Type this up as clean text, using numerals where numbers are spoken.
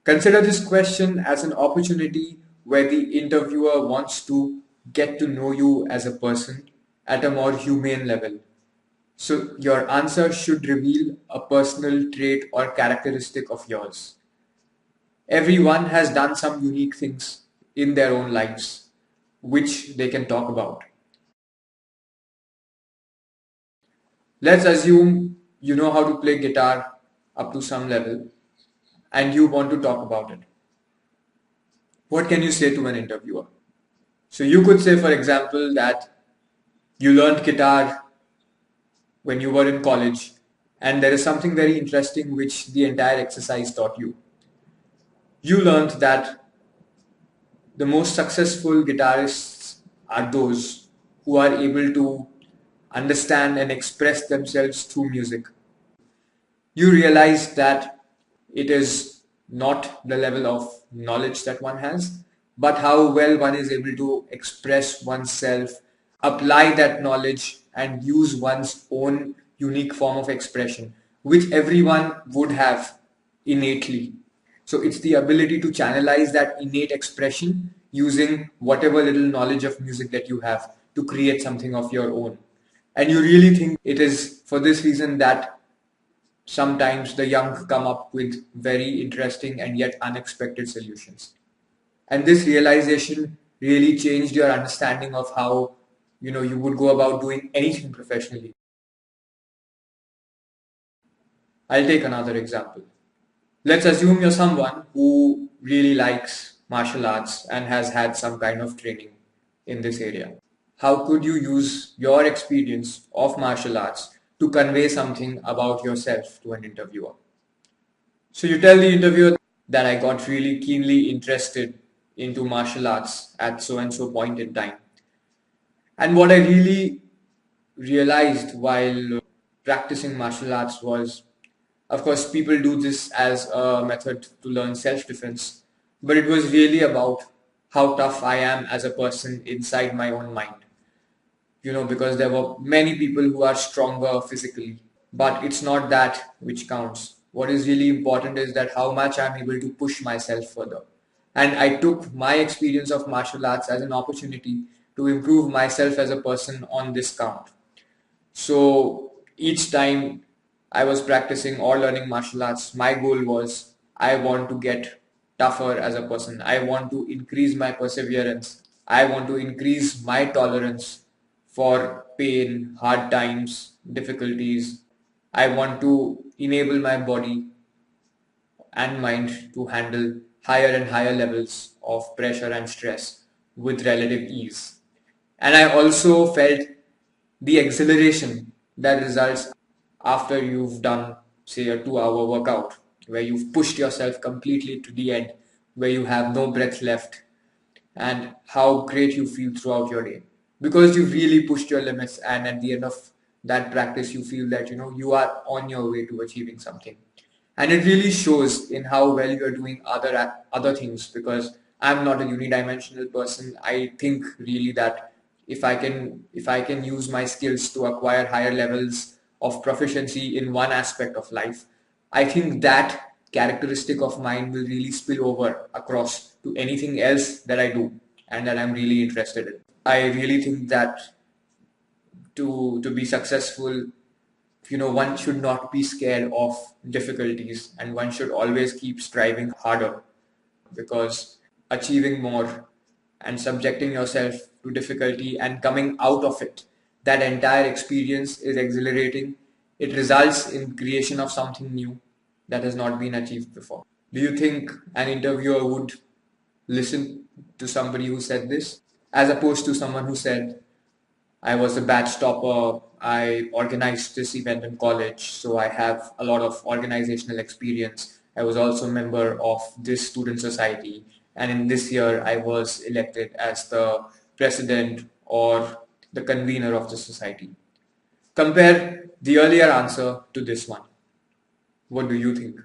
Consider this question as an opportunity where the interviewer wants to get to know you as a person at a more humane level. So your answer should reveal a personal trait or characteristic of yours. Everyone has done some unique things in their own lives, which they can talk about. Let's assume you know how to play guitar up to some level and you want to talk about it. What can you say to an interviewer? So you could say, for example, that you learned guitar when you were in college, and there is something very interesting which the entire exercise taught you. You learned that the most successful guitarists are those who are able to understand and express themselves through music. You realize that it is not the level of knowledge that one has, but how well one is able to express oneself, apply that knowledge, and use one's own unique form of expression, which everyone would have innately. So it's the ability to channelize that innate expression using whatever little knowledge of music that you have to create something of your own. And you really think it is for this reason that sometimes the young come up with very interesting and yet unexpected solutions. And this realization really changed your understanding of how you would go about doing anything professionally. I'll take another example. Let's assume you're someone who really likes martial arts and has had some kind of training in this area. How could you use your experience of martial arts to convey something about yourself to an interviewer? So you tell the interviewer that I got really keenly interested into martial arts at so and so point in time. And what I really realized while practicing martial arts was, of course, people do this as a method to learn self-defense, but it was really about how tough I am as a person inside my own mind. Because there were many people who are stronger physically, but it's not that which counts. What is really important is that how much I'm able to push myself further. And I took my experience of martial arts as an opportunity to improve myself as a person on this count. So each time I was practicing or learning martial arts, my goal was I want to get tougher as a person. I want to increase my perseverance. I want to increase my tolerance for pain, hard times, difficulties. I want to enable my body and mind to handle higher and higher levels of pressure and stress with relative ease. And I also felt the exhilaration that results after you've done, say, a 2 hour workout where you've pushed yourself completely to the end, where you have no breath left, and how great you feel throughout your day because you've really pushed your limits. And at the end of that practice, you feel that you are on your way to achieving something, and it really shows in how well you are doing other things. Because I'm not a unidimensional person, I think really that if I can use my skills to acquire higher levels of proficiency in one aspect of life, I think that characteristic of mine will really spill over across to anything else that I do and that I'm really interested in. I really think that to be successful, one should not be scared of difficulties and one should always keep striving harder, because achieving more and subjecting yourself to difficulty and coming out of it, that entire experience is exhilarating. It results in creation of something new that has not been achieved before. Do you think an interviewer would listen to somebody who said this as opposed to someone who said, I was a batch topper, I organized this event in college, so I have a lot of organizational experience. I was also a member of this student society, and in this year I was elected as the president or the convener of the society. Compare the earlier answer to this one. What do you think?